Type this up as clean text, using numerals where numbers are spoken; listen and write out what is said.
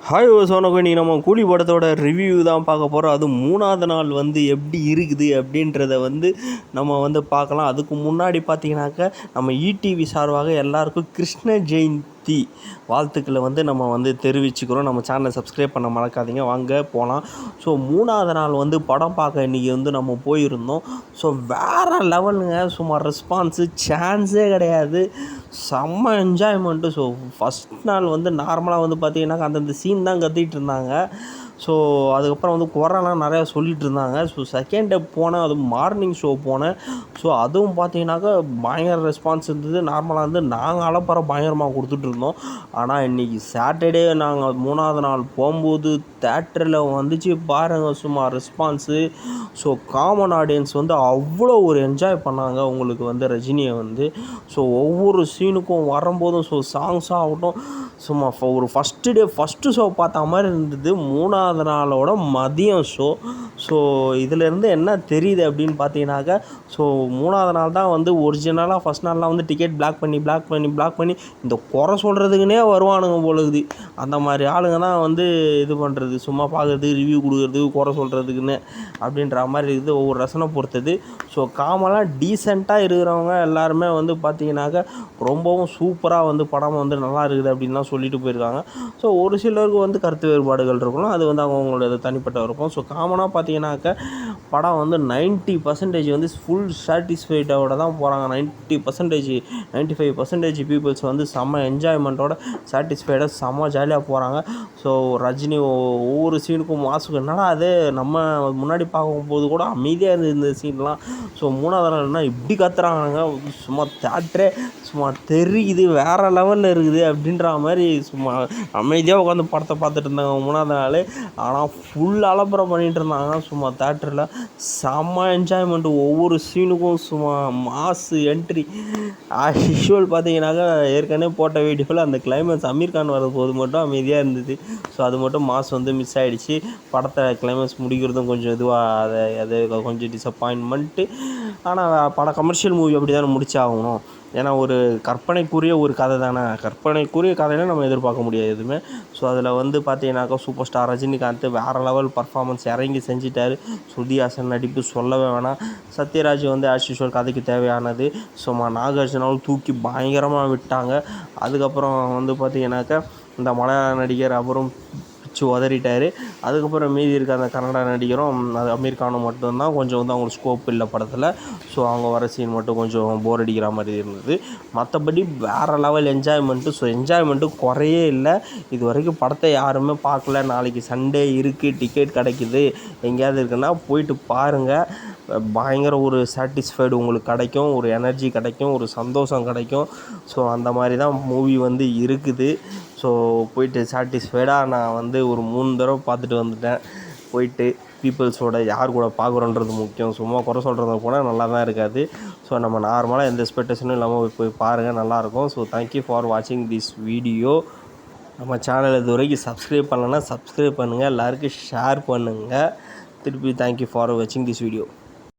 Hi சோனகு, நீ நம்ம கூலி படத்தோட ரிவ்யூ தான் பார்க்க போகிறோம். அது 3வது நாள் எப்படி இருக்குது அப்படின்றத நம்ம பார்க்கலாம். அதுக்கு முன்னாடி பார்த்தீங்கன்னாக்கா நம்ம ஈடிவி சார்பாக எல்லாருக்கும் கிருஷ்ண ஜெயந்தி வாழ்த்துக்களை நம்ம தெரிவிச்சுக்கிறோம். நம்ம சேனலை சப்ஸ்கிரைப் பண்ண மறக்காதீங்க. வாங்க போகலாம். ஸோ 3வது நாள் படம் பார்க்க இன்றைக்கி நம்ம போயிருந்தோம். ஸோ வேறு லெவலுங்க. சும்மா ரெஸ்பான்ஸு சான்ஸே கிடையாது. செம்ம என்ஜாய்மெண்ட்டு. ஸோ ஃபஸ்ட் நாள் நார்மலாக பார்த்தீங்கன்னாக்கா அந்தந்த சீன் தான் கத்திகிட்டு இருந்தாங்க. ஸோ அதுக்கப்புறம் குறைலாம் நிறையா சொல்லிகிட்டு இருந்தாங்க. ஸோ செகண்ட் டே போனேன், அதுவும் மார்னிங் ஷோ போனேன். ஸோ அதுவும் பார்த்தீங்கன்னாக்கா பயங்கர ரெஸ்பான்ஸ் இருந்தது. நார்மலாக நாங்கள் அலப்பறை பயங்கரமாக கொடுத்துட்ருந்தோம். ஆனால் இன்றைக்கி சாட்டர்டே நாங்கள் 3வது நாள் போகும்போது தேட்டரில் வந்துச்சு பாருங்கள் சும்மா ரெஸ்பான்ஸு. ஸோ காமன் ஆடியன்ஸ் அவ்வளோ ஒரு என்ஜாய் பண்ணாங்க. உங்களுக்கு ரஜினியை ஸோ ஒவ்வொரு சீனுக்கும் வரும்போதும் ஸோ சாங்ஸாக ஆகட்டும், சும்மா ஒரு ஃபஸ்ட்டு ஷோ பார்த்த மாதிரி இருந்தது. 3வது நாளோட மதியம் ஷோ. ஸோ இதிலேருந்து என்ன தெரியுது அப்படின்னு பார்த்தீங்கன்னாக்கா, ஸோ 3வது நாள் தான் ஒரிஜினலாக ஃபஸ்ட் நாள்லாம் டிக்கெட் பிளாக் பண்ணி இந்த குறை சொல்கிறதுக்குனே வருவானுங்க போலுக்குது. அந்த மாதிரி ஆளுங்க தான் இது பண்ணுறது, சும்மா பார்க்குறது, ரிவ்யூ கொடுக்குறது, குறை சொல்கிறதுக்குன்னு அப்படின்ற மாதிரி இருக்குது. ஒவ்வொரு ரசனை பொறுத்தது. ஸோ காமெல்லாம் டீசெண்டாக இருக்கிறவங்க எல்லாருமே பார்த்தீங்கன்னாக்கா ரொம்பவும் சூப்பராக படம் நல்லா இருக்குது அப்படின்லாம் சொல்லிட்டு போயிருக்காங்க. ஸோ ஒரு சிலருக்கு கருத்து வேறுபாடுகள் இருக்கணும். அது அவங்களோட தனிப்பட்ட இருக்கும். ஸோ காமனாக பார்த்தீங்கன்னாக்கா படம் 90% ஃபுல் சாட்டிஸ்ஃபைடோட தான் போகிறாங்க. 95% பீப்புள்ஸ் செம்ம என்ஜாய்மெண்ட்டோட சாட்டிஸ்ஃபைடாக செம்ம ஜாலியாக போகிறாங்க. ஸோ ரஜினி ஒவ்வொரு சீனுக்கும் மாசுக்கு என்னடா அது நம்ம முன்னாடி பார்க்கும்போது கூட அமைதியாக இருந்தது இந்த சீன்லாம். ஸோ 3வது நாள்னா இப்படி கத்துறாங்க. சும்மா தேட்டரே சும்மா தெரியுது, வேறு லெவலில் இருக்குது அப்படின்ற மாதிரி சும்மா அமைதியாக உட்காந்து படத்தை பார்த்துட்டு இருந்தாங்க 3வது நாள். ஆனால் ஃபுல் அலப்பறை பண்ணிகிட்டு இருந்தாங்க. சும்மா தேட்டரில் செம்ம என்ஜாய்மெண்ட்டு. ஒவ்வொரு சீனுக்கும் சும்மா மாசு என்ட்ரி. யூஷுவல் பார்த்தீங்கன்னாக்கா ஏற்கனவே போட்ட வீடியோவில் அந்த கிளைமேக்ஸ் அமீர் கான் வரும்போது மட்டும் அமைதியாக இருந்தது. ஸோ அது மட்டும் மாஸ் மிஸ் ஆகிடுச்சு. படத்தை கிளைமேக்ஸ் முடிக்கிறதும் கொஞ்சம் இதுவாக அது கொஞ்சம் டிசப்பாயின்மெண்ட்டு. ஆனால் படம் கமர்ஷியல் மூவி அப்படி தானே முடிச்சாகணும். ஏன்னா ஒரு கற்பனைக்குரிய ஒரு கதை தானே. கற்பனைக்குரிய கதையில நம்ம எதிர்பார்க்க முடியாது எதுவுமே. ஸோ அதில் பார்த்தீங்கன்னாக்கா சூப்பர் ஸ்டார் ரஜினிகாந்த் வேறு லெவல் பர்ஃபார்மன்ஸ் இறங்கி செஞ்சிட்டார். ஸ்ருதி ஹாசன் நடிப்பு சொல்லவே வேணாம். சத்யராஜ் ஆஸ் யூஷுவல் கதைக்கு தேவையானது. சும்மா நாகார்ஜுனாவும் தூக்கி பயங்கரமாக விட்டாங்க. அதுக்கப்புறம் பார்த்தீங்கன்னாக்கா இந்த மலையாள நடிகர் அப்புறம் பிச்சு உதறிட்டார். அதுக்கப்புறம் மீதி இருக்க அந்த கன்னடா நடிகரும் அது அமீர் கானும் மட்டும்தான் கொஞ்சம் அவங்களுக்கு ஸ்கோப் இல்லை படத்தில். ஸோ அவங்க வர சீன் மட்டும் கொஞ்சம் போர் அடிக்கிற மாதிரி இருந்தது. மற்றபடி வேறு லெவல் என்ஜாய்மெண்ட்டு. ஸோ என்ஜாய்மெண்ட்டு குறையே இல்லை. இது வரைக்கும் படத்தை யாருமே பார்க்கல. நாளைக்கு சண்டே இருக்குது, டிக்கெட் கிடைக்குது, எங்கேயாவது இருக்குன்னா போயிட்டு பாருங்கள். பயங்கர ஒரு சாட்டிஸ்ஃபைடு உங்களுக்கு கிடைக்கும், ஒரு எனர்ஜி கிடைக்கும், ஒரு சந்தோஷம் கிடைக்கும். ஸோ அந்த மாதிரி தான் மூவி இருக்குது. ஸோ போயிட்டு சாட்டிஸ்ஃபைடாக நான் ஒரு 3 தடவை பார்த்துட்டு வந்துட்டேன். போயிட்டு பீப்புள்ஸோட யார் கூட பார்க்குறோன்றது முக்கியம். சும்மா குறை சொல்கிறத போனால் நல்லா தான் இருக்காது. ஸோ நம்ம நார்மலாக எந்த எக்ஸ்பெக்டேஷனும் இல்லாமல் போய் பாருங்கள், நல்லாயிருக்கும். ஸோ தேங்க்யூ ஃபார் வாட்சிங் திஸ் வீடியோ. நம்ம சேனல் இது வரைக்கும் சப்ஸ்கிரைப் பண்ணலைன்னா சப்ஸ்கிரைப் பண்ணுங்கள், எல்லாருக்கும் ஷேர் பண்ணுங்கள். திருப்பி தேங்க்யூ ஃபார் வாட்சிங் திஸ் வீடியோ.